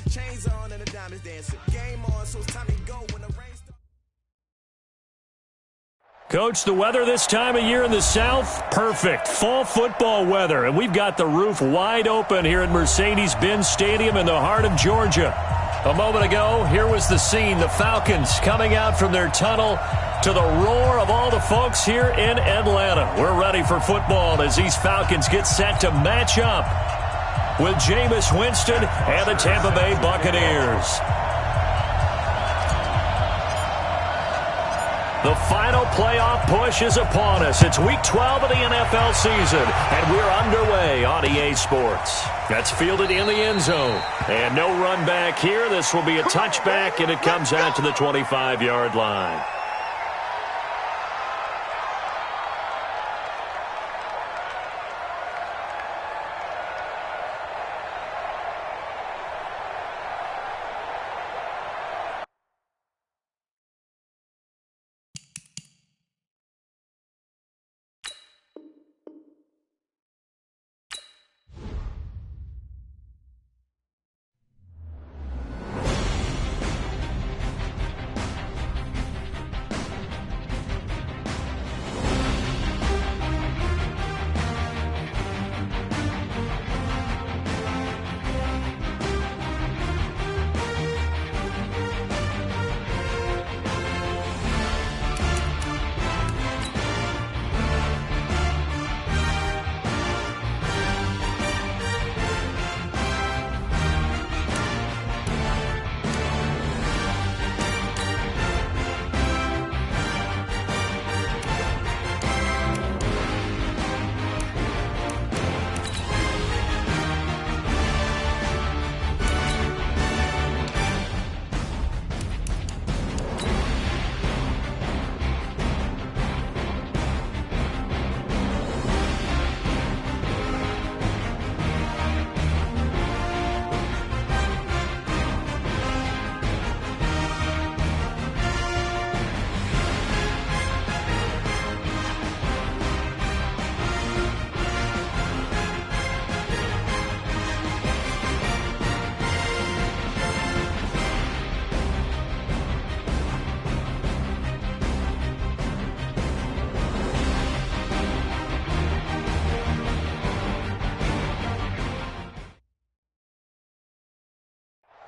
Chains on and the diamonds dancing. Game on, so it's time to go when the rain starts. Coach, the weather this time of year in the South, perfect. Fall football weather, and we've got the roof wide open here at Mercedes-Benz Stadium in the heart of Georgia. A moment ago, here was the scene. The Falcons coming out from their tunnel to the roar of all the folks here in Atlanta. We're ready for football as these Falcons get set to match up with Jameis Winston and the Tampa Bay Buccaneers. The final playoff push is upon us. It's Week 12 of the NFL season, and we're underway on EA Sports. That's fielded in the end zone. And no run back here. This will be a touchback, and it comes out to the 25-yard line.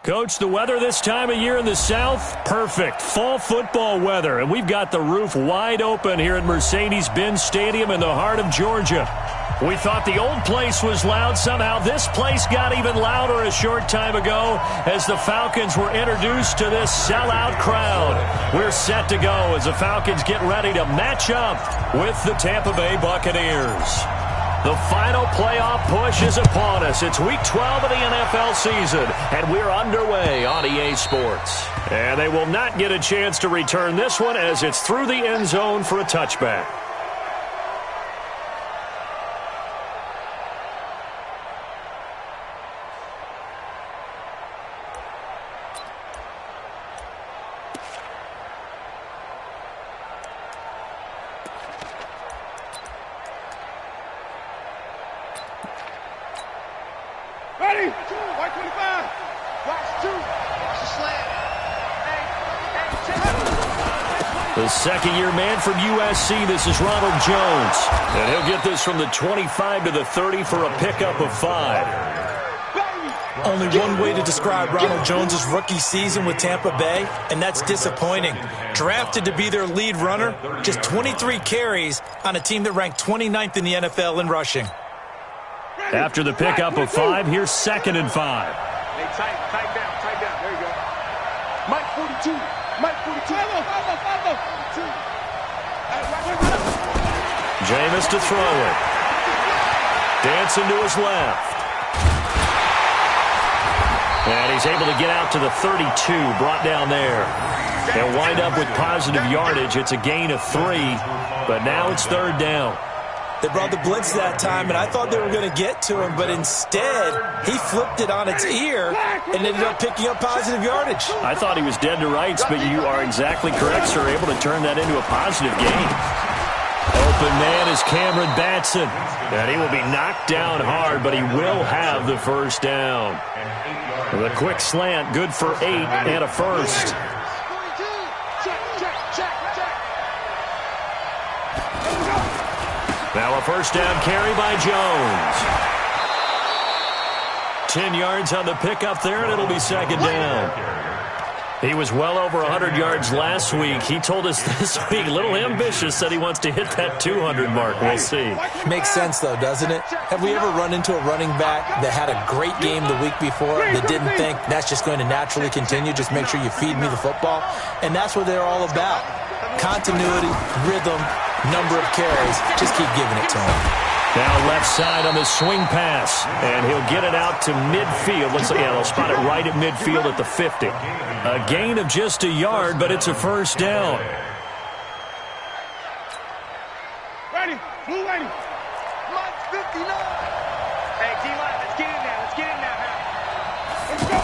Coach, the weather this time of year in the South, perfect. Fall football weather, and we've got the roof wide open here at Mercedes-Benz Stadium in the heart of Georgia. We thought the old place was loud. Somehow this place got even louder a short time ago as the Falcons were introduced to this sellout crowd. We're set to go as the Falcons get ready to match up with the Tampa Bay Buccaneers. The final playoff push is upon us. It's Week 12 of the NFL season, and we're underway on EA Sports. And they will not get a chance to return this one as it's through the end zone for a touchback. The second-year man from USC, this is Ronald Jones. And he'll get this from the 25 to the 30 for a pickup of 5. Only one way to describe Ronald Jones' rookie season with Tampa Bay, and that's disappointing. Drafted to be their lead runner, just 23 carries on a team that ranked 29th in the NFL in rushing. After the pickup of 5, here's 2nd and 5. Hey, tight down. There you go. Mike 42. Jameis to throw it. Dancing to his left. And he's able to get out to the 32, brought down there. They'll wind up with positive yardage. It's a gain of 3, but now it's 3rd down. They brought the blitz that time, and I thought they were going to get to him, but instead, he flipped it on its ear and ended up picking up positive yardage. I thought he was dead to rights, but you are exactly correct, sir. Able to turn that into a positive gain. Open man is Cameron Batson. And he will be knocked down hard, but he will have the first down. The quick slant, good for 8 and a first. Now a first down carry by Jones. 10 yards on the pickup there, and it'll be second down. He was well over 100 yards last week. He told us this week, a little ambitious, that he wants to hit that 200 mark. We'll see. Makes sense, though, doesn't it? Have we ever run into a running back that had a great game the week before that didn't think that's just going to naturally continue? Just make sure you feed me the football. And that's what they're all about. Continuity, rhythm, number of carries. Just keep giving it to him. Now left side on the swing pass, and he'll get it out to midfield. Looks like, yeah, they'll spot it right at midfield at the 50. A gain of just a yard, but it's a first down. Ready, blue ready. Mike 59. Hey, D-line, let's get in there. Let's get in there, man. Let's go.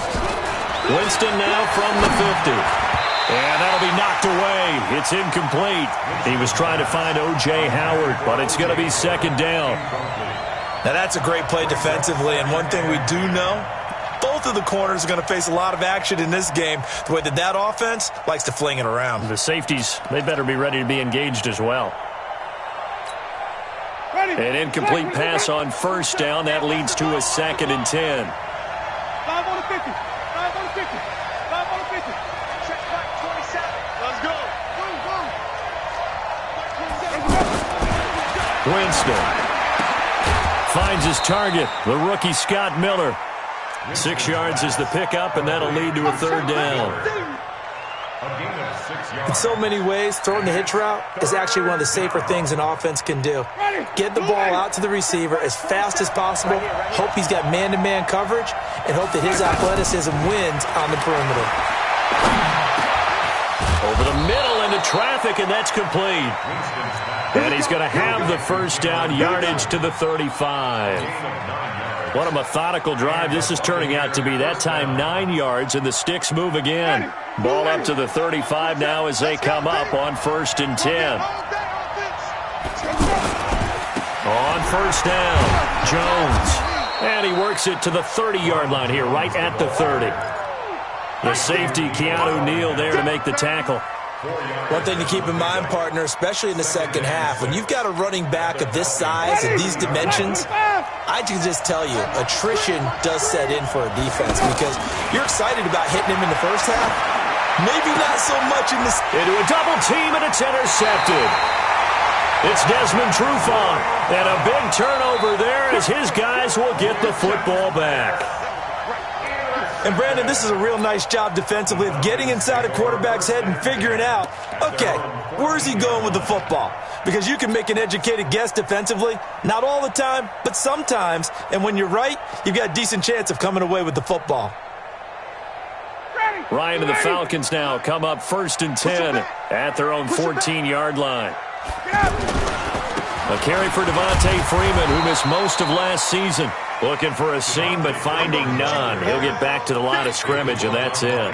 Winston now from the 50. And that'll be knocked away. It's incomplete. He was trying to find O.J. Howard, but it's going to be second down. Now, that's a great play defensively, and one thing we do know, both of the corners are going to face a lot of action in this game, the way that offense likes to fling it around. The safeties, they better be ready to be engaged as well. An incomplete pass on first down. That leads to a 2nd and 10. 5 on the 50. 5 on the 50. 5 on the 50. Check back 27. Let's go. Winston finds his target, the rookie Scott Miller. 6 yards is the pickup, and that'll lead to a third down. In so many ways, throwing the hitch route is actually one of the safer things an offense can do. Get the ball out to the receiver as fast as possible, hope he's got man-to-man coverage, and hope that his athleticism wins on the perimeter. Over the middle into traffic, and that's complete. And he's going to have the first down, yardage to the 35. What a methodical drive this is turning out to be. That time 9 yards, and the sticks move again. Ball up to the 35 now as they come up on 1st and 10. On first down, Jones. And he works it to the 30-yard line here, right at the 30. The safety, Keanu Neal, there to make the tackle. One thing to keep in mind, partner, especially in the second half, when you've got a running back of this size and these dimensions, I can just tell you, attrition does set in for a defense because you're excited about hitting him in the first half. Maybe not so much in the... Into a double team, and it's intercepted. It's Desmond Trufant, and a big turnover there as his guys will get the football back. And, Brandon, this is a real nice job defensively of getting inside a quarterback's head and figuring out, okay, where's he going with the football? Because you can make an educated guess defensively, not all the time, but sometimes. And when you're right, you've got a decent chance of coming away with the football. Ryan and the Falcons now come up 1st and 10 at their own 14-yard line. A carry for Devontae Freeman, who missed most of last season. Looking for a seam, but finding none. He'll get back to the line of scrimmage, and that's it.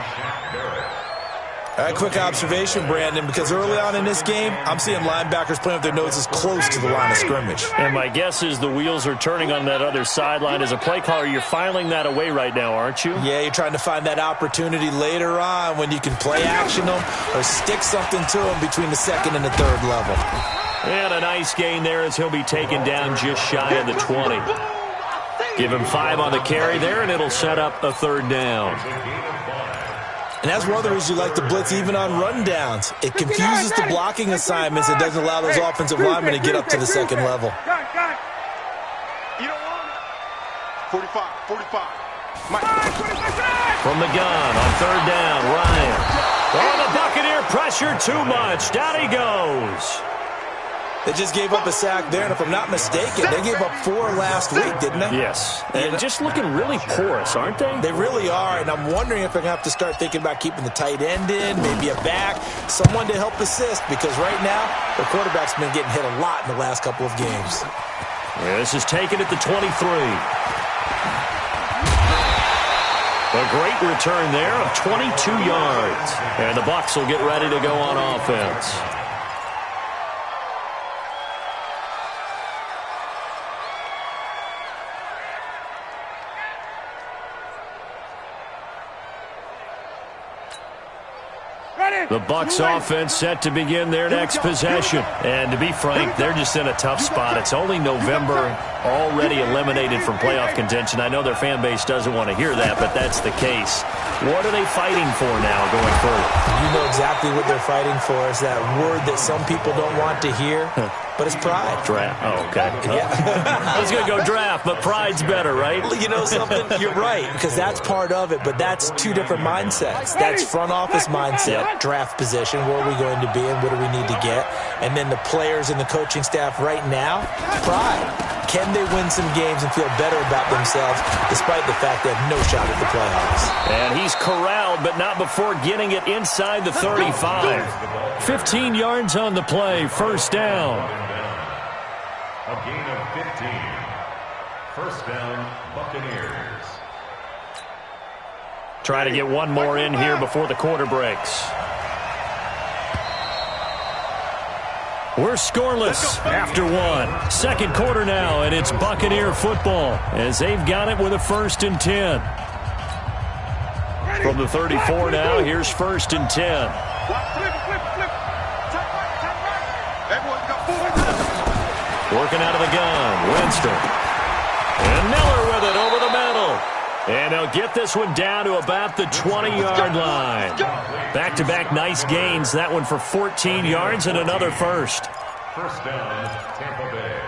All right, quick observation, Brandon, because early on in this game, I'm seeing linebackers playing with their noses close to the line of scrimmage. And my guess is the wheels are turning on that other sideline. As a play caller, you're filing that away right now, aren't you? Yeah, you're trying to find that opportunity later on when you can play action them or stick something to them between the 2nd and the 3rd level. And a nice gain there as he'll be taken down just shy of the 20. Give him 5 on the carry there, and it'll set up a 3rd down. And that's one of the reasons you like to blitz even on rundowns. It confuses the blocking assignments. It doesn't allow those offensive linemen to get up to the 2nd level. You don't want it. 45. From the gun on 3rd down, Ryan. Oh, the Buccaneer pressure too much. Down he goes. They just gave up a sack there, and if I'm not mistaken, they gave up 4 last week, didn't they? Yes. And just looking really porous, aren't they? They really are, and I'm wondering if they're going to have to start thinking about keeping the tight end in, maybe a back, someone to help assist, because right now, the quarterback's been getting hit a lot in the last couple of games. Yeah, this is taken at the 23. A great return there of 22 yards. And the Bucs will get ready to go on offense. The Bucs offense set to begin their next possession. And to be frank, they're just in a tough spot. It's only November, already eliminated from playoff contention. I know their fan base doesn't want to hear that, but that's the case. What are they fighting for now going forward? You know exactly what they're fighting for. Is that word that some people don't want to hear, but it's pride. Draft. Oh, okay. Yeah. I was going to go draft, but pride's better, right? You know something? You're right, because that's part of it, but that's two different mindsets. That's front office mindset, draft position, where are we going to be and what do we need to get? And then the players and the coaching staff right now, pride. Can they win some games and feel better about themselves despite the fact they have no shot at the playoffs? And he's corralled, but not before getting it inside the 35. 15 yards on the play, first down. A gain of 15. First down, Buccaneers. Try to get one more in here before the quarter breaks. We're scoreless after one. Second quarter now, and it's Buccaneer football as they've got it with a 1st and 10. From the 34 now, here's 1st and 10. Working out of the gun, Winston. And Miller with it over the middle. And they'll get this one down to about the 20-yard line. Back-to-back nice gains. That one for 14 yards and another first. First down, Tampa Bay.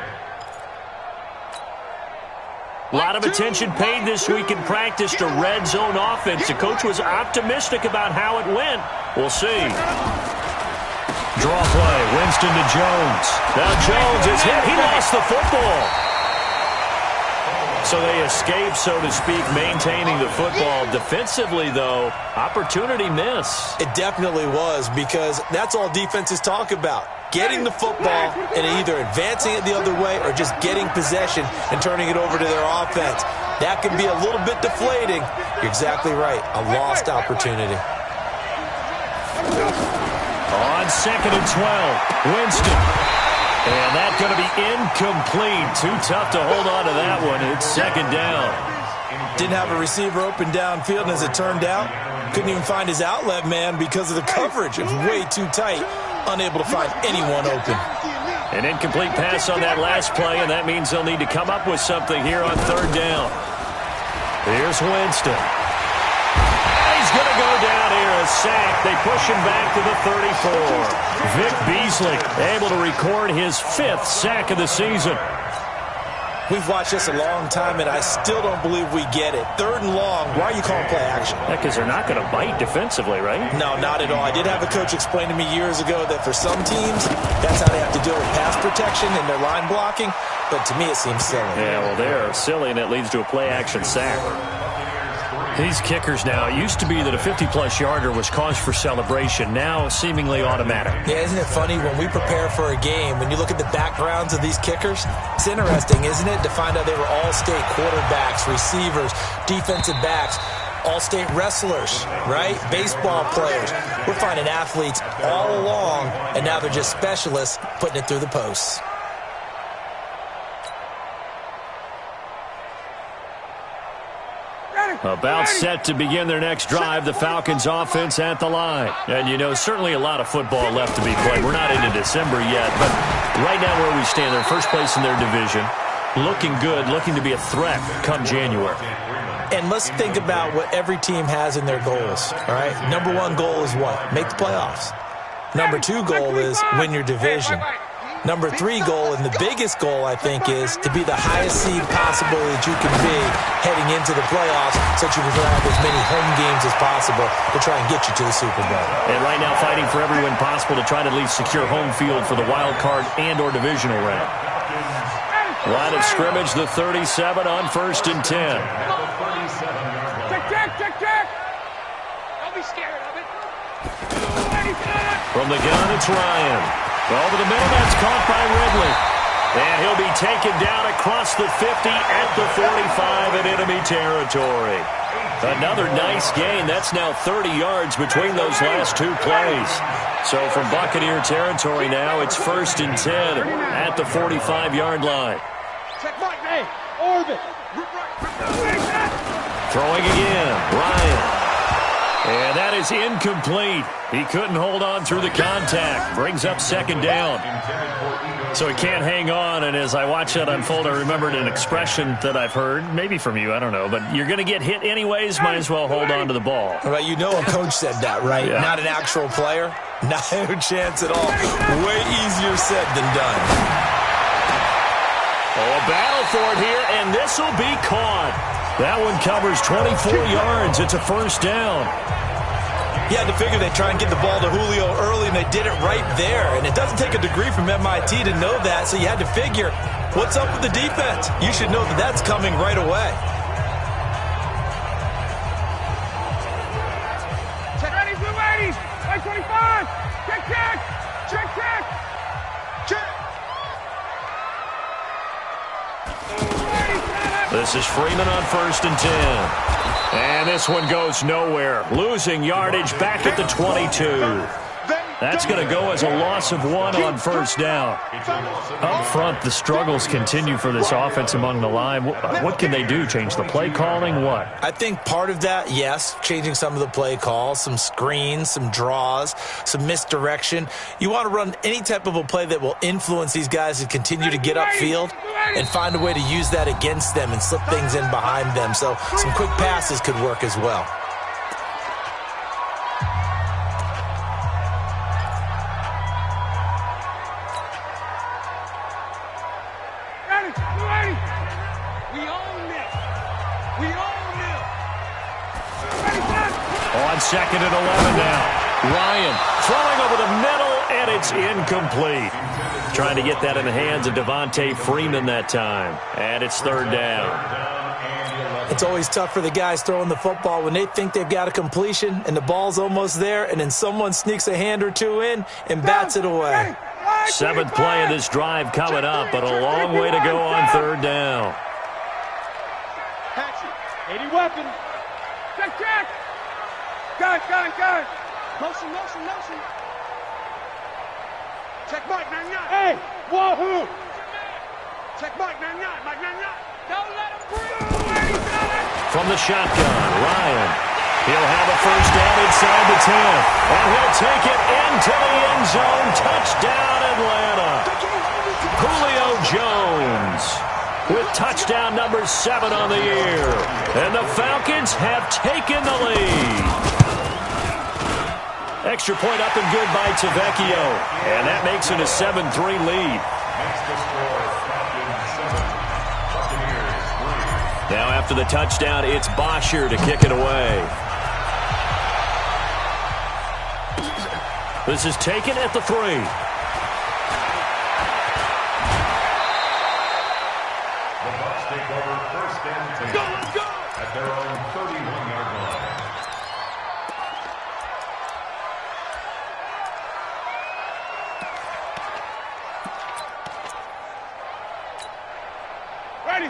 A lot of attention paid this week in practice to red zone offense. The coach was optimistic about how it went. We'll see. Draw play, Winston to Jones. Now Jones is hit. He lost the football. So they escape, so to speak, maintaining the football. Defensively, though, opportunity miss. It definitely was, because that's all defenses talk about. Getting the football and either advancing it the other way or just getting possession and turning it over to their offense. That can be a little bit deflating. You're exactly right. A lost opportunity. On 2nd and 12, Winston. And that's going to be incomplete. Too tough to hold on to that one. It's 2nd down. Didn't have a receiver open downfield, and as it turned out, couldn't even find his outlet man because of the coverage. It was way too tight. Unable to find anyone open. An incomplete pass on that last play, and that means they'll need to come up with something here on 3rd down. Here's Winston. He's going to go down here, a sack. They push him back to the 34. Vic Beasley able to record his 5th sack of the season. We've watched this a long time, and I still don't believe we get it. 3rd and long, why are you calling play action? Yeah, because they're not going to bite defensively, right? No, not at all. I did have a coach explain to me years ago that for some teams, that's how they have to deal with pass protection and their line blocking. But to me, it seems silly. Yeah, well, they're silly, and it leads to a play action sack. These kickers now, it used to be that a 50-plus yarder was cause for celebration. Now, seemingly automatic. Yeah, isn't it funny when we prepare for a game, when you look at the backgrounds of these kickers, it's interesting, isn't it, to find out they were all-state quarterbacks, receivers, defensive backs, all-state wrestlers, right? Baseball players. We're finding athletes all along, and now they're just specialists putting it through the posts. About set to begin their next drive, the Falcons offense at the line. And, you know, certainly a lot of football left to be played. We're not into December yet, but right now where we stand, they're first place in their division. Looking good, looking to be a threat come January. And let's think about what every team has in their goals, all right? Number 1 goal is what? Make the playoffs. Number 2 goal is win your division. Number 3 goal, and the biggest goal, I think, is to be the highest seed possible that you can be heading into the playoffs so that you can have as many home games as possible to try and get you to the Super Bowl. And right now fighting for every win possible to try to at least secure home field for the wild card and or divisional round. Line of scrimmage, the 37 on 1st and 10. Check. Don't be scared of it. From the gun, it's Ryan. Over the middle, that's caught by Ridley. And he'll be taken down across the 50 at the 45 in enemy territory. Another nice gain. That's now 30 yards between those last 2 plays. So from Buccaneer territory now, it's 1st and 10 at the 45-yard line. Check Mike, hey, orbit. Throwing again, Ryan. And that is incomplete. He couldn't hold on through the contact. Brings up second down. So he can't hang on, and as I watch that unfold, I remembered an expression that I've heard, maybe from you, I don't know, but you're going to get hit anyways, might as well hold on to the ball. Well, you know a coach said that, right? Yeah. Not an actual player. No chance at all. Way easier said than done. Oh, a battle for it here, and this will be caught. That one covers 24 yards. It's a first down. You had to figure they'd try and get the ball to Julio early, and they did it right there. And it doesn't take a degree from MIT to know that, so you had to figure, what's up with the defense? You should know that that's coming right away. Check ready, blue 80s. 25. Check, check. Check, check. Check. This is Freeman on 1st and 10. And this one goes nowhere. Losing yardage back at the 22. That's going to go as a loss of 1 on first down. Up front, the struggles continue for this offense among the line. What can they do? Change the play calling? What? I think part of that, yes, changing some of the play calls, some screens, some draws, some misdirection. You want to run any type of a play that will influence these guys to continue to get upfield and find a way to use that against them and slip things in behind them. So some quick passes could work as well. On 2nd and 11 now. Ryan throwing over the middle, and it's incomplete. Trying to get that in the hands of Devontae Freeman that time. And it's 3rd down. It's always tough for the guys throwing the football when they think they've got a completion and the ball's almost there, and then someone sneaks a hand or two in and bats it away. 7th play of this drive coming up, but a long way to go on 3rd down. Hatchet, 80 weapon. Check, check. Gun. Motion. Check Mike 99. Hey, wahoo. Check Mike 99. Don't let him breathe. From the shotgun, Ryan. He'll have a first down inside the 10. And he'll take it into the end zone. Touchdown, Atlanta. Julio Jones with touchdown number 7 on the year. And the Falcons have taken the lead. Extra point up and good by Tavecchio. And that makes it a 7-3 lead. Now after the touchdown, it's Bosher to kick it away. This is taken at the 3. The Bucs take over 1st and 10 at their own 31-yard line.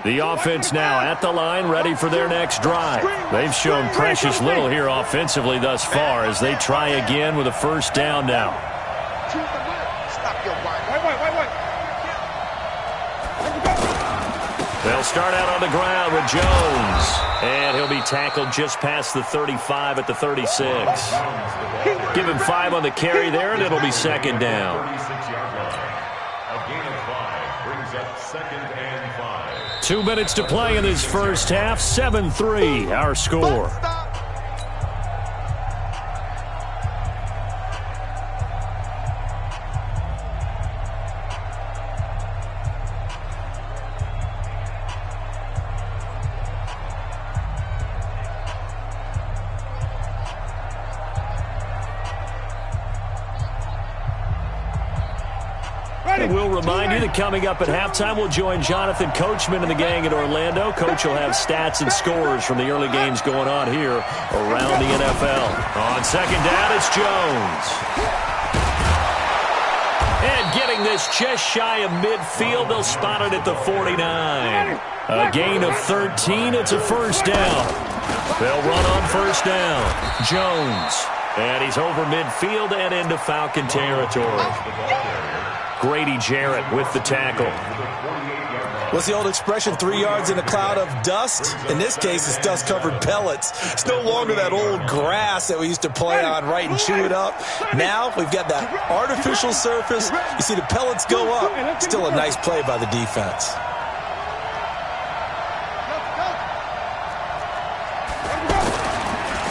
The offense now at the line, ready for their next drive. They've shown precious little here offensively thus far as they try again with a first down now. They'll start out on the ground with Jones. And he'll be tackled just past the 35 at the 36. Give him 5 on the carry there, and it'll be 2nd down. 36-yard line. A gain of 5 brings up 2nd and 5. 2 minutes to play in this first half. 7-3, our score. We'll remind you that coming up at halftime, we'll join Jonathan Coachman and the gang at Orlando. Coach will have stats and scores from the early games going on here around the NFL. On 2nd down, it's Jones. And getting this just shy of midfield, they'll spot it at the 49. A gain of 13, it's a first down. They'll run on first down. Jones. And he's over midfield and into Falcon territory. Grady Jarrett with the tackle. What's the old expression, 3 yards in a cloud of dust? In this case, it's dust-covered pellets. It's no longer that old grass that we used to play on, right, and chew it up. Now we've got that artificial surface. You see the pellets go up. Still a nice play by the defense.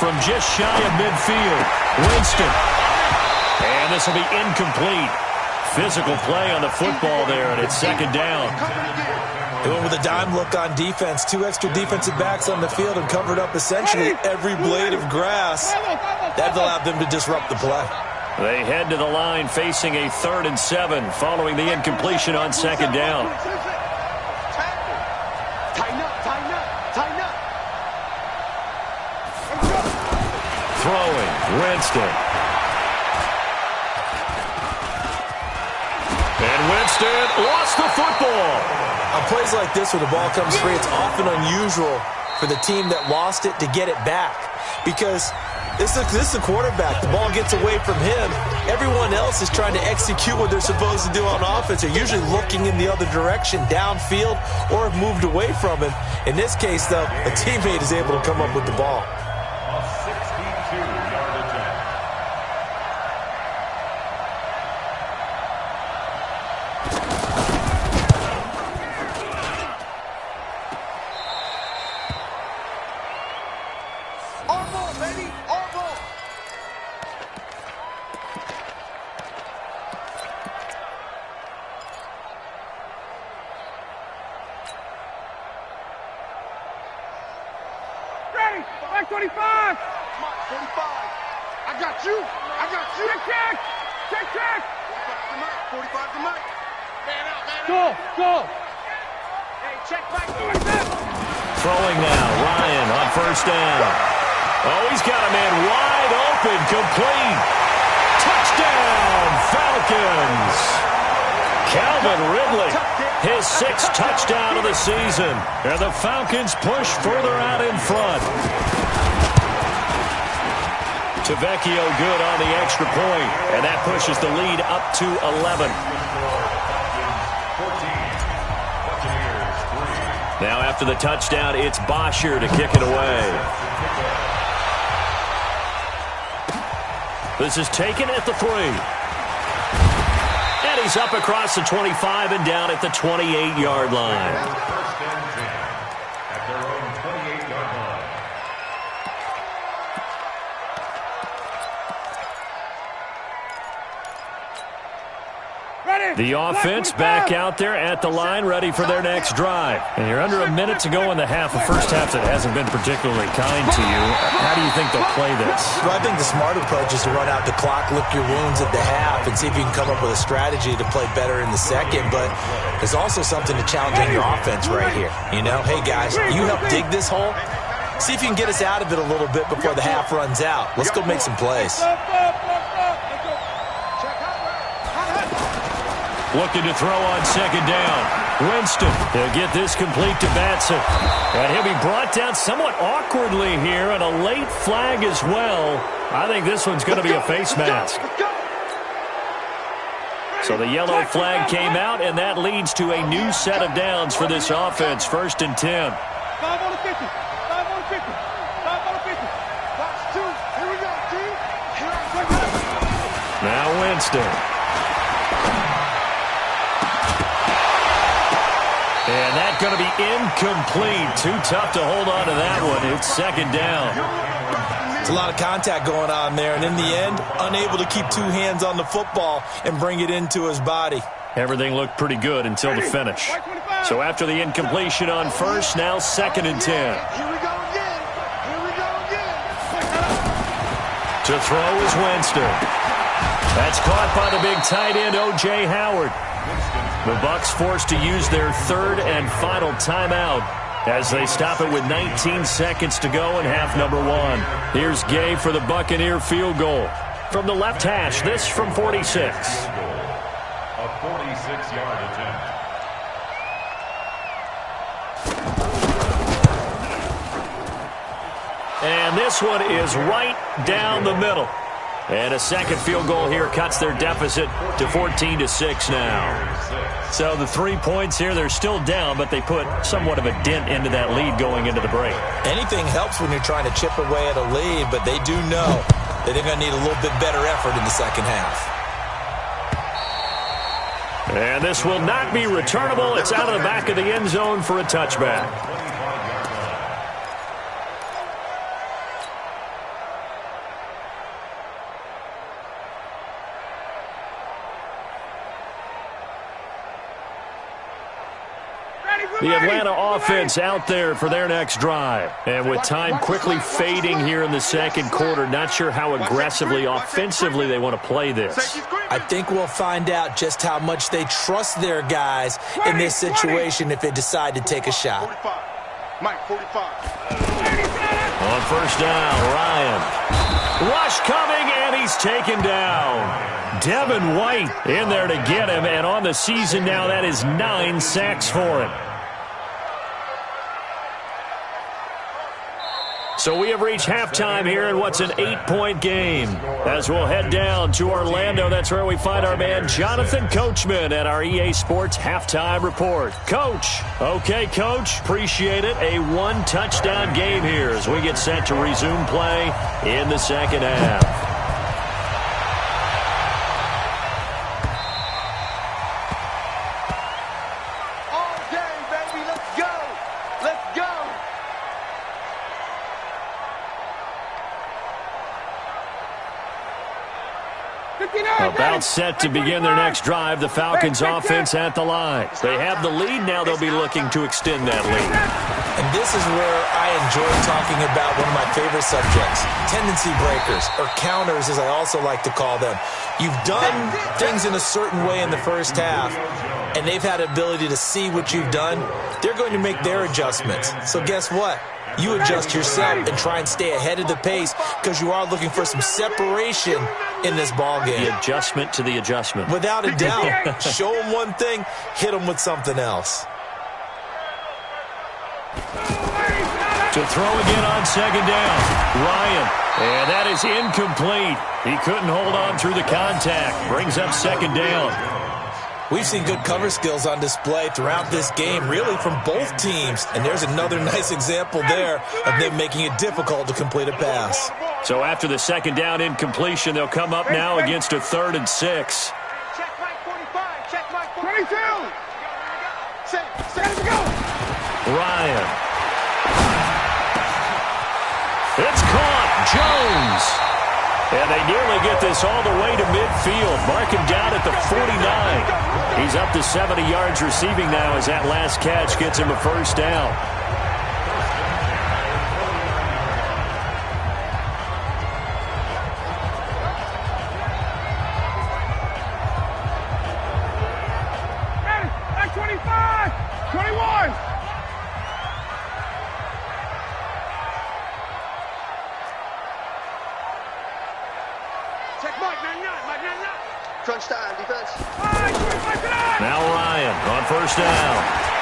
From just shy of midfield, Winston. And this will be incomplete. Physical play on the football there, and it's second down. They went with a dime look on defense. 2 extra defensive backs on the field and covered up essentially every blade of grass. That allowed them to disrupt the play. They head to the line facing a 3rd and 7 following the incompletion on second down. Throwing, Winston. And Winston lost the football. On plays like this where the ball comes free, it's often unusual for the team that lost it to get it back. Because this is the quarterback. The ball gets away from him. Everyone else is trying to execute what they're supposed to do on offense. They're usually looking in the other direction, downfield, or have moved away from him. In this case, though, a teammate is able to come up with the ball. A 62-yard attempt. Our ball, baby! Our ball! Ready! Back 25! 45! I got you! I got you! Check! Check! Check! 45 to Mike! Man out, man out! Go! Hey, check back! Throwing now, Ryan on first down. Oh, he's got a man wide open, complete. Touchdown, Falcons. Calvin Ridley, his 6th touchdown of the season. And the Falcons push further out in front. Tavecchio good on the extra point, and that pushes the lead up to 11. Now after the touchdown, it's Bosher to kick it away. This is taken at the 3. And he's up across the 25 and down at the 28-yard line. First and 10 at their own 28-yard line. The offense back out there at the line, ready for their next drive. And you're under a minute to go in the half. A first half that hasn't been particularly kind to you. How do you think they'll play this? Well, I think the smart approach is to run out the clock, lick your wounds at the half, and see if you can come up with a strategy to play better in the second. But there's also something to challenging your offense right here. You know, hey, guys, you help dig this hole. See if you can get us out of it a little bit before the half runs out. Let's go make some plays. Looking to throw on second down. Winston, he'll get this complete to Batson. And he'll be brought down somewhat awkwardly here, and a late flag as well. I think this one's going to be a face mask. So the yellow flag came out, and that leads to a new set of downs for this offense. 1st and 10. 5 on the 50. 5 on the 50. 5 on the 50. Box 2. Here we go, team. Now Winston. And that's going to be incomplete. Too tough to hold on to that one. It's second down. It's a lot of contact going on there, and in the end, unable to keep 2 hands on the football and bring it into his body. Everything looked pretty good until the finish. So after the incompletion on first, now 2nd and 10. Here we go again. Here we go again. To throw is Winston. That's caught by the big tight end, O.J. Howard. The Bucs forced to use their 3rd and final timeout as they stop it with 19 seconds to go in half number 1. Here's Gay for the Buccaneer field goal. From the left hash, this from 46. A 46-yard attempt. And this one is right down the middle. And a second field goal here cuts their deficit to 14-6 now. So the 3 points here, they're still down, but they put somewhat of a dent into that lead going into the break. Anything helps when you're trying to chip away at a lead, but they do know that they're going to need a little bit better effort in the second half. And this will not be returnable. It's out of the back of the end zone for a touchback. The Atlanta offense out there for their next drive. And with time quickly fading here in the second quarter, not sure how aggressively, offensively they want to play this. I think we'll find out just how much they trust their guys in this situation if they decide to take a shot. Mike, 45. On first down, Ryan. Rush coming, and he's taken down. Devin White in there to get him, and on the season now, that is 9 sacks for him. So we have reached halftime here in what's an 8-point game. As we'll head down to Orlando, that's where we find our man Jonathan Coachman at our EA Sports Halftime Report. Coach. Okay, Coach. Appreciate it. A 1-touchdown game here as we get set to resume play in the second half. About set to begin their next drive, the Falcons offense at the line. They have the lead now. They'll be looking to extend that lead. And this is where I enjoy talking about one of my favorite subjects, tendency breakers, or counters as I also like to call them. You've done things in a certain way in the first half, and they've had the ability to see what you've done. They're going to make their adjustments. So guess what? You adjust yourself and try and stay ahead of the pace because you are looking for some separation in this ball game. The adjustment to the adjustment. Without a doubt. Show them one thing, hit them with something else. To throw again on second down, Ryan. And that is incomplete. He couldn't hold on through the contact. Brings up second down. We've seen good cover skills on display throughout this game, really from both teams. And there's another nice example there of them making it difficult to complete a pass. So after the second down incompletion, they'll come up now against a 3rd and 6. Check Mike 45. Check Mike 22. Let's go. Ryan. It's caught. Jones. And they nearly get this all the way to midfield. Mark him down at the 49. He's up to 70 yards receiving now as that last catch gets him a first down. Ready? 25. 21. Crunch time, defense. Now Ryan on first down.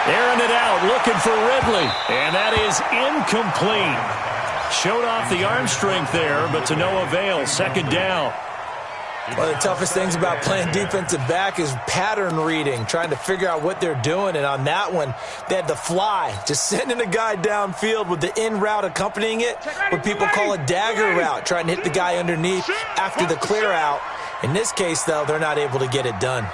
Airing it out, looking for Ridley. And that is incomplete. Showed off the arm strength there, but to no avail. Second down. One of the toughest things about playing defensive back is pattern reading, trying to figure out what they're doing. And on that one, they had the fly, just sending a guy downfield with the in route accompanying it, what people call a dagger route, trying to hit the guy underneath after the clear out. In this case, though, they're not able to get it done.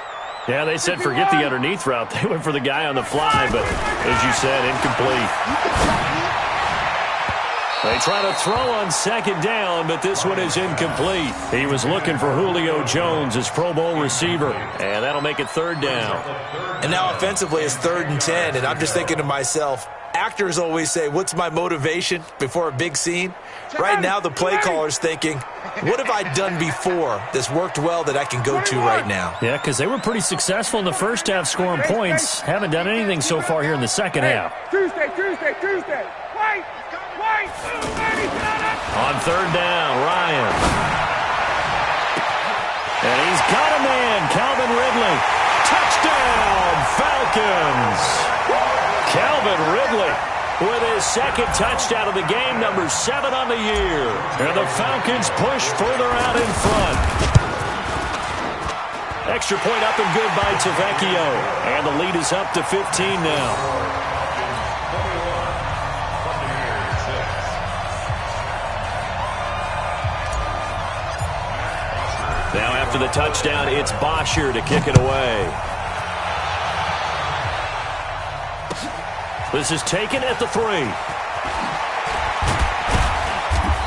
Yeah, they said forget the underneath route. They went for the guy on the fly, but as you said, incomplete. They try to throw on second down, but this one is incomplete. He was looking for Julio Jones, his Pro Bowl receiver, and that'll make it 3rd down. And now offensively it's 3rd and 10, and I'm just thinking to myself, actors always say, what's my motivation before a big scene? Right now the play caller's thinking, what have I done before that's worked well that I can go to right now? Yeah, because they were pretty successful in the first half scoring points. Haven't done anything so far here in the second half. Tuesday. Wait. On 3rd down, Ryan. And he's got a man, Calvin Ridley. Touchdown, Falcons. Calvin Ridley with his second touchdown of the game, number 7 on the year. And the Falcons push further out in front. Extra point up and good by Tavecchio. And the lead is up to 15 now. Now after the touchdown, it's Bosher to kick it away. This is taken at the 3.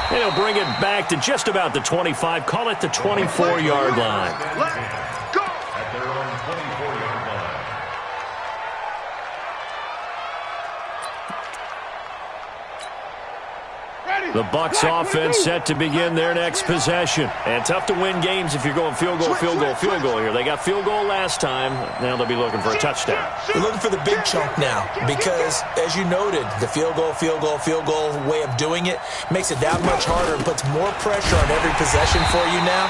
And he'll bring it back to just about the 25. Call it the 24-yard line. Let's go! At their own 24-yard line. The Bucs offense set to begin their next possession. And tough to win games if you're going field goal, field goal, field goal here. They got field goal last time. Now they'll be looking for a touchdown. They're looking for the big chunk now because, as you noted, the field goal way of doing it makes it that much harder and puts more pressure on every possession for you now.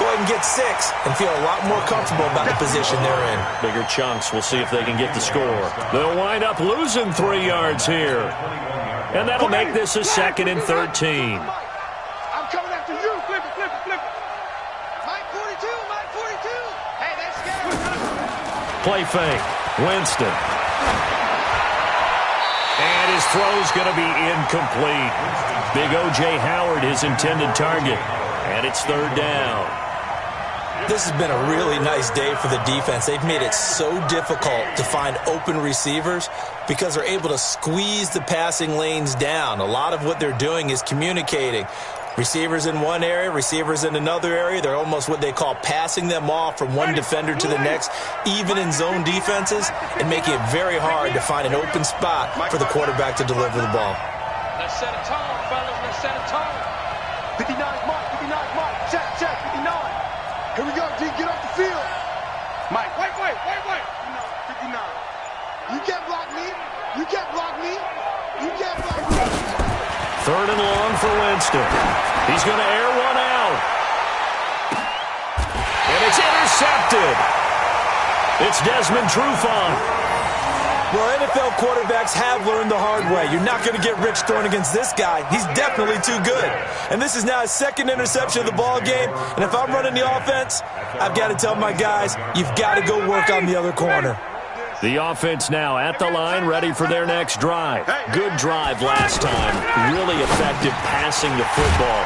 Go ahead and get 6 and feel a lot more comfortable about the position they're in. Bigger chunks. We'll see if they can get the score. They'll wind up losing 3 yards here. And that'll make this a 2nd and 13. I'm coming after you. Flip it, flip it, flip it. Mike 42, Mike 42. Hey, that's good. Play fake. Winston. And his throw's going to be incomplete. Big O.J. Howard, his intended target. And it's 3rd down. This has been a really nice day for the defense. They've made it so difficult to find open receivers because they're able to squeeze the passing lanes down. A lot of what they're doing is communicating. Receivers in one area, receivers in another area. They're almost what they call passing them off from one defender to the next, even in zone defenses, and making it very hard to find an open spot for the quarterback to deliver the ball. Let's set a tone, fellas. Let's set a tone. 59 Mike, 59 Mike. Check, 59. Here we go, D. Get off the field. Mike, wait. 59. You can't block me. You can't block me. You can't block me. 3rd and long for Winston. He's going to air one out. And it's intercepted. It's Desmond Trufant. Well, NFL quarterbacks have learned the hard way. You're not going to get rich throwing against this guy. He's definitely too good. And this is now his 2nd interception of the ball game. And if I'm running the offense, I've got to tell my guys, you've got to go work on the other corner. The offense now at the line, ready for their next drive. Good drive last time. Really effective passing the football.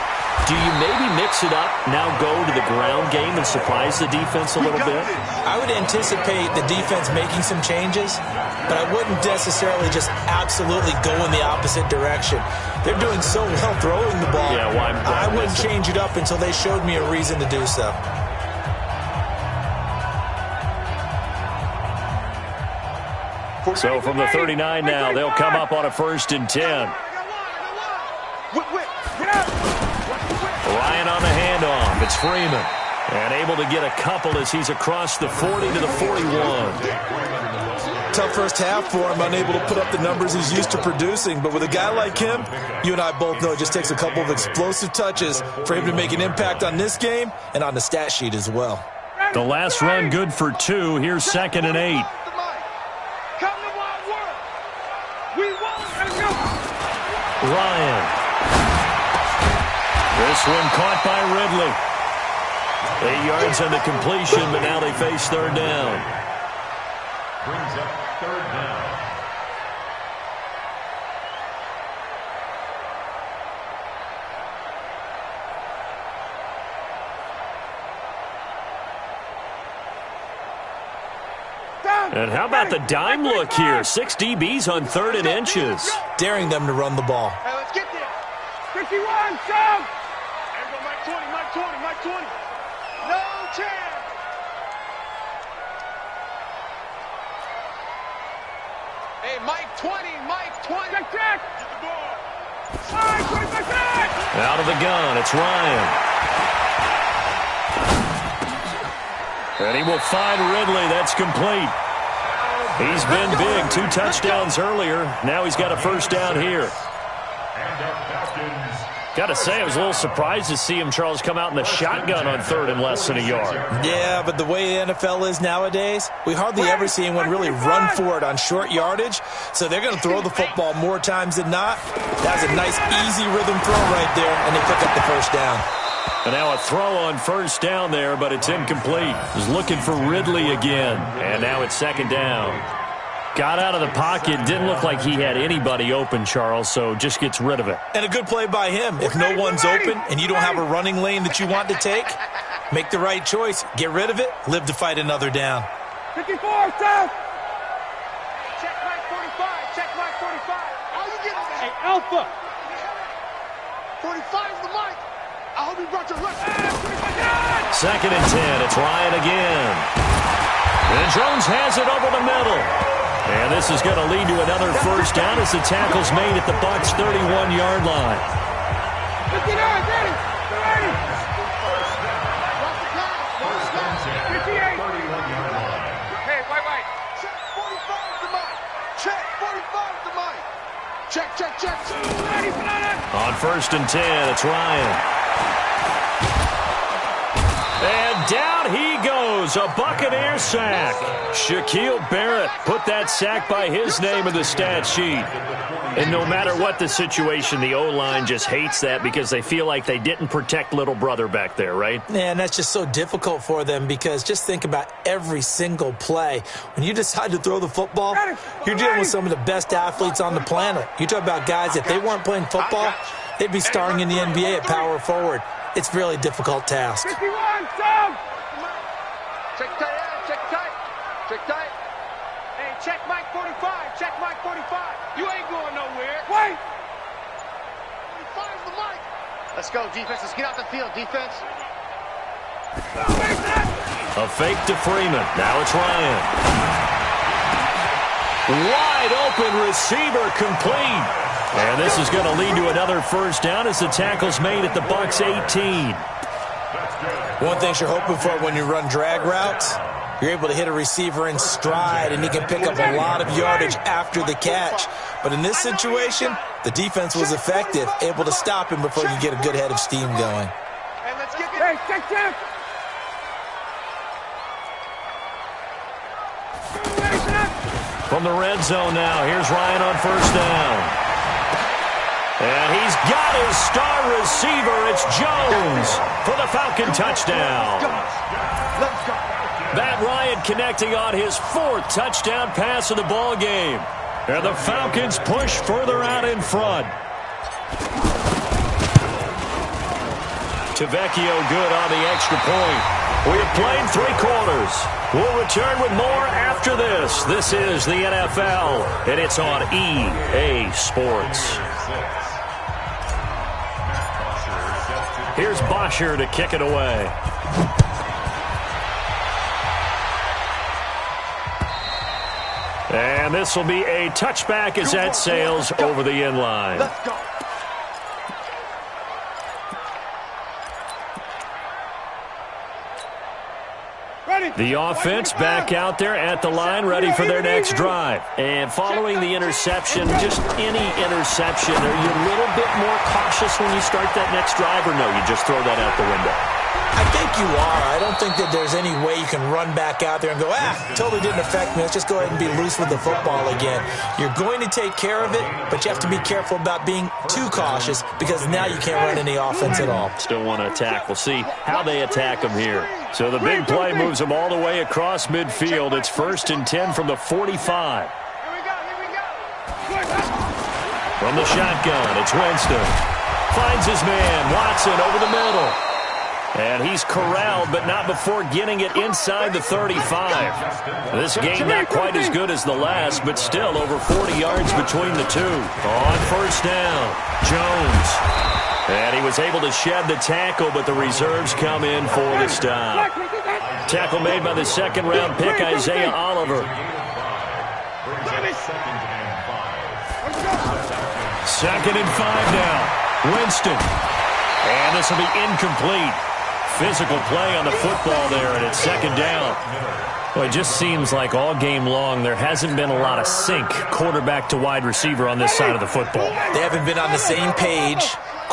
Do you maybe mix it up, now go to the ground game and surprise the defense a little bit? I would anticipate the defense making some changes, but I wouldn't necessarily just absolutely go in the opposite direction. They're doing so well throwing the ball. Yeah, why I wouldn't change it up until they showed me a reason to do so. So from the 39 now, they'll come up on a 1st and 10. Ryan on the handoff. It's Freeman. And able to get a couple as he's across the 40 to the 41. Tough first half for him, unable to put up the numbers he's used to producing. But with a guy like him, you and I both know it just takes a couple of explosive touches for him to make an impact on this game and on the stat sheet as well. The last run good for 2. Here's 2nd and 8. Ryan. This one caught by Ridley. 8 yards on the completion, but now they face 3rd down. Brings up 3rd down. And how about the dime look here? 6 DBs on 3rd and inches. Daring them to run the ball. Hey, let's get there. 51, Sam. There we go, Mike 20, Mike 20, Mike 20. No chance. Hey, Mike 20, Mike 20. Check. Get the ball. Mike 20. Out of the gun, it's Ryan. And he will find Ridley. That's complete. He's been big. 2 touchdowns earlier. Now he's got a 1st down here. And the Falcons Got to say, I was a little surprised to see him, Charles, come out in the shotgun on 3rd and less than a yard. Yeah, but the way the NFL is nowadays, we hardly ever see anyone really run for it on short yardage, so they're going to throw the football more times than not. That was a nice, easy rhythm throw right there, and they pick up the first down. And now a throw on 1st down there, but it's incomplete. He's looking for Ridley again, and now it's 2nd down. Got out of the pocket. Didn't look like he had anybody open, Charles, so just gets rid of it. And a good play by him. If no one's open and you don't have a running lane that you want to take, make the right choice. Get rid of it. Live to fight another down. 54, south. Check Mike 45. Check Mike 45. How you getting that? Hey, Alpha. 45 is the mic. I hope you brought your left. 2nd and 10. It's Ryan again. And Jones has it over the middle. And this is going to lead to another 1st down as the tackle's made at the Bucs' 31-yard line. 59, ready. 58. Hey, wait. Check 45 to Mike. Check 45 to Mike. Check. On 1st and 10, it's Ryan. And down he goes, a Buccaneer sack. Shaquille Barrett put that sack by his name in the stat sheet. And no matter what the situation, the O-line just hates that because they feel like they didn't protect little brother back there, right? Man, that's just so difficult for them because just think about every single play. When you decide to throw the football, you're dealing with some of the best athletes on the planet. You talk about guys, if they weren't playing football, they'd be starring in the NBA at power forward. It's a really difficult task. 51, down. Check tight. Hey, check Mike 45. Check Mike 45. You ain't going nowhere. Wait. 45 is the mic. Let's go, defense. Let's get out the field, defense. A fake to Freeman. Now it's Ryan. Wide open receiver complete. And this is going to lead to another 1st down as the tackle's made at the Bucs' 18. One thing you're hoping for when you run drag routes, you're able to hit a receiver in stride, and he can pick up a lot of yardage after the catch. But in this situation, the defense was effective, able to stop him before you get a good head of steam going. Hey, let's get this. Hey, check. From the red zone now, here's Ryan on 1st down. And he's got his star receiver. It's Jones for the Falcon touchdown. Matt Ryan connecting on his 4th touchdown pass of the ball game. And the Falcons push further out in front. Tavecchio good on the extra point. We have played 3 quarters. We'll return with more after this. This is the NFL, and it's on EA Sports. Here's Bosher to kick it away. And this will be a touchback as that sails over the end line. Let's go. The offense back out there at the line, ready for their next drive. And following the interception, just any interception, are you a little bit more cautious when you start that next drive, or no, you just throw that out the window? I think you are. I don't think that there's any way you can run back out there and go, totally didn't affect me. Let's just go ahead and be loose with the football again. You're going to take care of it, but you have to be careful about being too cautious because now you can't run any offense at all. Still want to attack. We'll see how they attack them here. So the big play moves them all the way across midfield. It's 1st and 10 from the 45. Here we go. From the shotgun, it's Winston. Finds his man, Watson, over the middle. And he's corralled, but not before getting it inside the 35. This game not quite as good as the last, but still over 40 yards between the two. On 1st down, Jones. And he was able to shed the tackle, but the reserves come in for the stop. Tackle made by the 2nd-round pick, Isaiah Oliver. 2nd and 5 now. Winston. And this will be incomplete. Physical play on the football there, and it's 2nd down. Well, it just seems like all game long there hasn't been a lot of sync quarterback to wide receiver on this side of the football. They haven't been on the same page.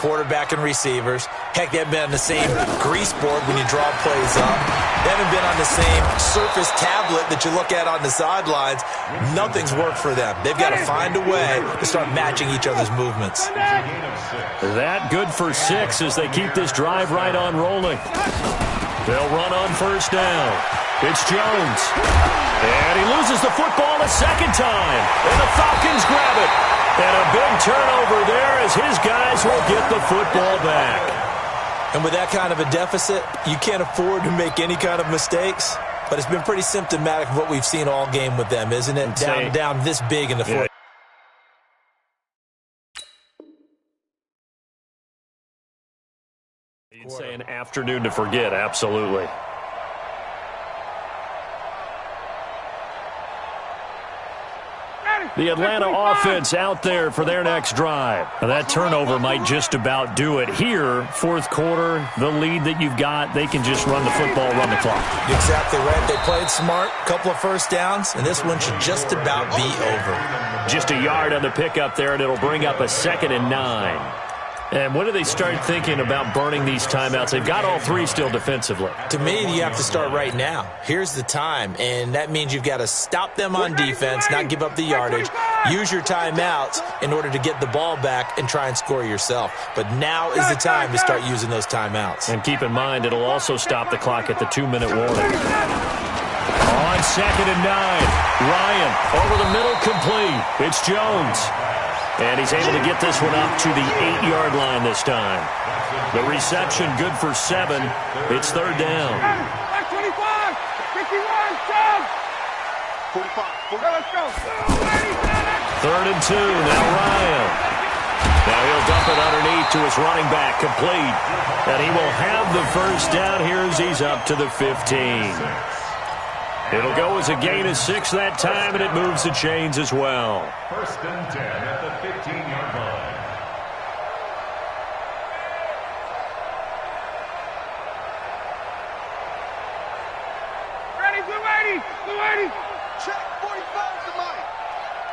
quarterback and receivers. Heck, they haven't been on the same grease board when you draw plays up. They haven't been on the same Surface tablet that you look at on the sidelines. Nothing's worked for them. They've got to find a way to start matching each other's movements. That good for 6 as they keep this drive right on rolling. They'll run on first down. It's Jones. And he loses the football a second time. And the Falcons grab it. And a big turnover there as his guys will get the football back. And with that kind of a deficit, you can't afford to make any kind of mistakes. But it's been pretty symptomatic of what we've seen all game with them, isn't it? Down this big in the fourth. You'd say an afternoon to forget, absolutely. The Atlanta offense out there for their next drive. Now, that turnover might just about do it. Here, fourth quarter, the lead that you've got, they can just run the football, run the clock. Exactly right. They played smart, couple of first downs, and this one should just about be over. Just a yard on the pickup there, and it'll bring up a 2nd and 9. And when do they start thinking about burning these timeouts? They've got all 3 still defensively. To me, you have to start right now. Here's the time, and that means you've got to stop them on defense, not give up the yardage, use your timeouts in order to get the ball back and try and score yourself. But now is the time to start using those timeouts. And keep in mind, it'll also stop the clock at the 2-minute warning. On 2nd and 9, Ryan over the middle, complete. It's Jones. And he's able to get this one up to the 8-yard line this time. The reception good for 7. It's 3rd down. 25, 51, 45. Let's go. 3rd and 2. Now Ryan. Now he'll dump it underneath to his running back, complete. And he will have the first down here as he's up to the 15. It'll go as a gain of 6 that time, and it moves the chains as well. 1st and 10 at the 15-yard line. Ready, blue 80, blue 80. Check 45 to Mike.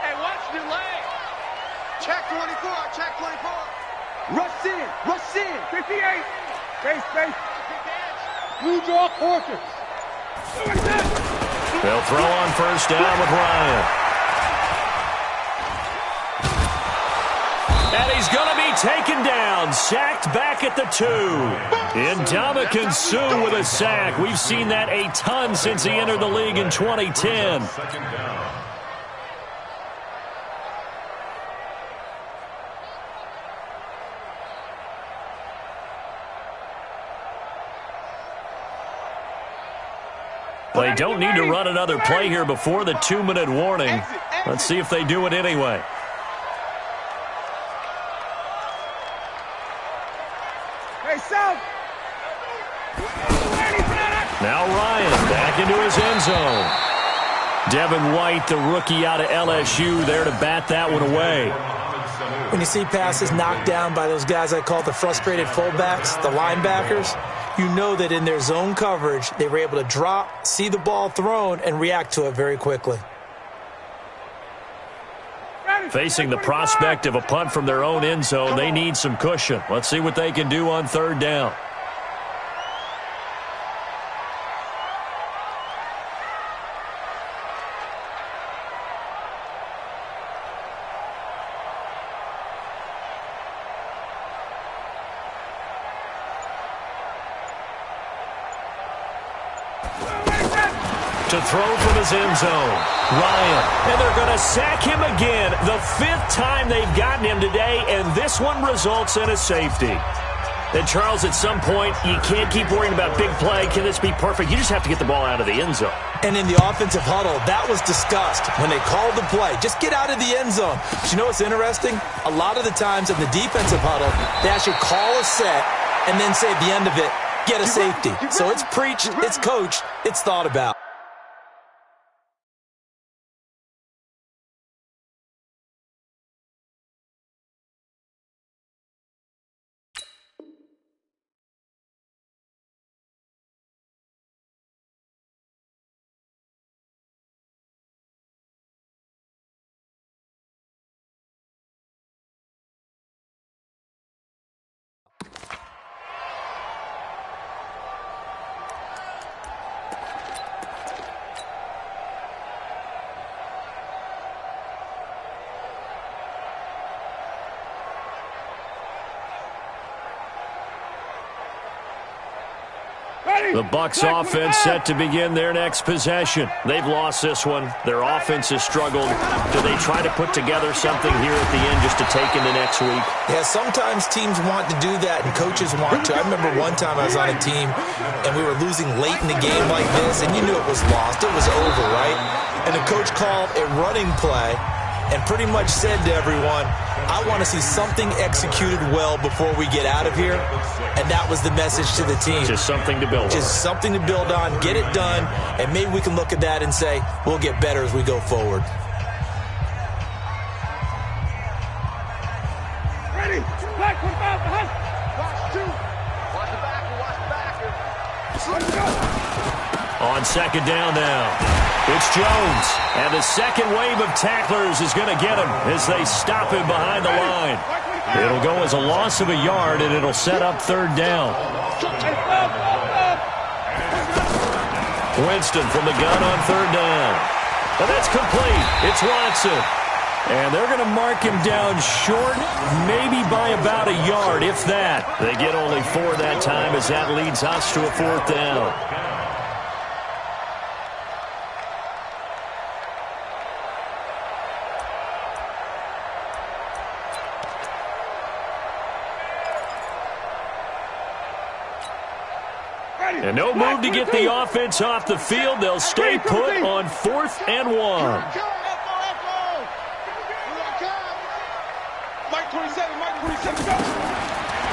Hey, watch the lane. Check 24, check 24. Rush in. 58. Base. Blue draw, quarter. They'll throw on first down with Ryan. And he's going to be taken down, sacked back at the 2. Ndamukong Suh with a sack. We've seen that a ton since he entered the league in 2010. 2nd down. They don't need to run another play here before the 2-minute warning. Let's see if they do it anyway. Now Ryan back into his end zone. Devin White, the rookie out of LSU, there to bat that one away. When you see passes knocked down by those guys I call the frustrated fullbacks, the linebackers, you know that in their zone coverage, they were able to drop, see the ball thrown, and react to it very quickly. Facing the prospect of a punt from their own end zone, they need some cushion. Let's see what they can do on 3rd down. To throw from his end zone, Ryan. And they're going to sack him again. The 5th time they've gotten him today, and this one results in a safety. And, Charles, at some point, you can't keep worrying about big play. Can this be perfect? You just have to get the ball out of the end zone. And in the offensive huddle, that was discussed when they called the play. Just get out of the end zone. But you know what's interesting? A lot of the times in the defensive huddle, they actually call a set and then say at the end of it, get a safety. So it's preached, it's coached, it's thought about. The Bucs offense set to begin their next possession. They've lost this one. Their offense has struggled. Do they try to put together something here at the end just to take into next week? Yeah, sometimes teams want to do that and coaches want to. I remember one time I was on a team and we were losing late in the game like this, and you knew it was lost. It was over, right? And the coach called a running play and pretty much said to everyone, I want to see something executed well before we get out of here. And that was the message to the team. Just something to build on. Just something to build on, get it done, and maybe we can look at that and say, we'll get better as we go forward. Ready? Black, put him out behind. Watch two. Watch the backer, watch the backer. Let's go. On second down now, it's Jones. And the second wave of tacklers is going to get him as they stop him behind the line. It'll go as a loss of a yard, and it'll set up third down. Winston from the gun on third down. And that's complete. It's Watson. And they're going to mark him down short, maybe by about a yard, if that. They get only 4 that time as that leads us to a fourth down. And no move to get the offense off the field. They'll stay put on 4th and 1.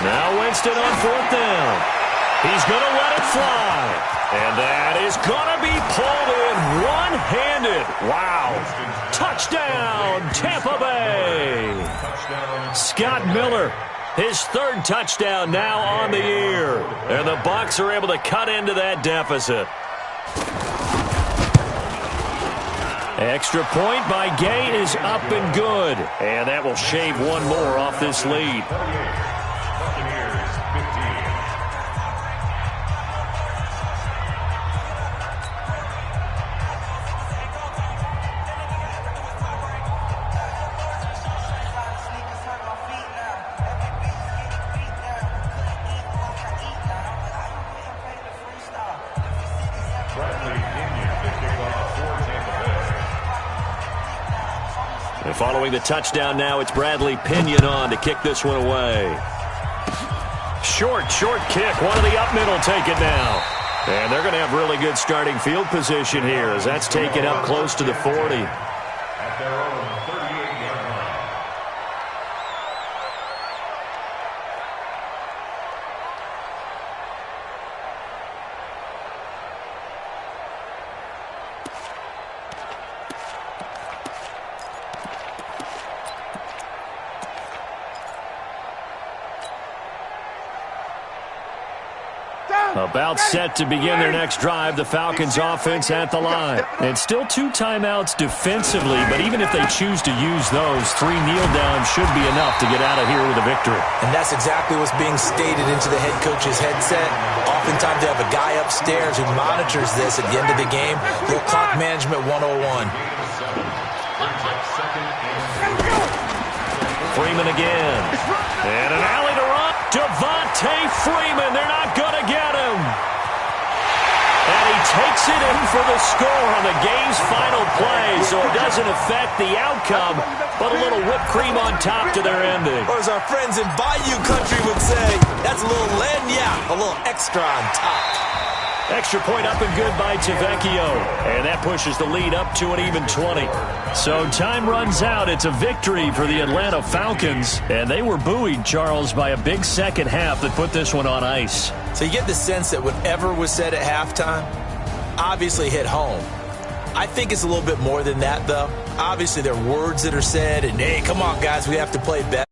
Now Winston on 4th down. He's going to let it fly. And that is going to be pulled in one-handed. Wow. Touchdown, Tampa Bay. Scott Miller. His 3rd touchdown now on the year. And the Bucs are able to cut into that deficit. Extra point by Gay is up and good. And that will shave one more off this lead. And following the touchdown now, it's Bradley Pinion on to kick this one away. Short kick. One of the up middle take it now. And they're going to have really good starting field position here as that's taken up close to the 40. At their own 38-yard line. About set to begin their next drive, the Falcons offense at the line. And still 2 timeouts defensively, but even if they choose to use those, 3 kneel downs should be enough to get out of here with a victory. And that's exactly what's being stated into the head coach's headset. Oftentimes they have a guy upstairs who monitors this at the end of the game. Little clock management 101. Freeman again. And an alley to run. Devontae Freeman. They're not going to get him. And he takes it in for the score on the game's final play, so it doesn't affect the outcome, but a little whipped cream on top to their ending. Or as our friends in Bayou Country would say, that's a little lagniappe, a little extra on top. Extra point up and good by Tavecchio. And that pushes the lead up to an even 20. So time runs out. It's a victory for the Atlanta Falcons. And they were buoyed, Charles, by a big second half that put this one on ice. So you get the sense that whatever was said at halftime obviously hit home. I think it's a little bit more than that, though. Obviously, there are words that are said, and, hey, come on, guys, we have to play better.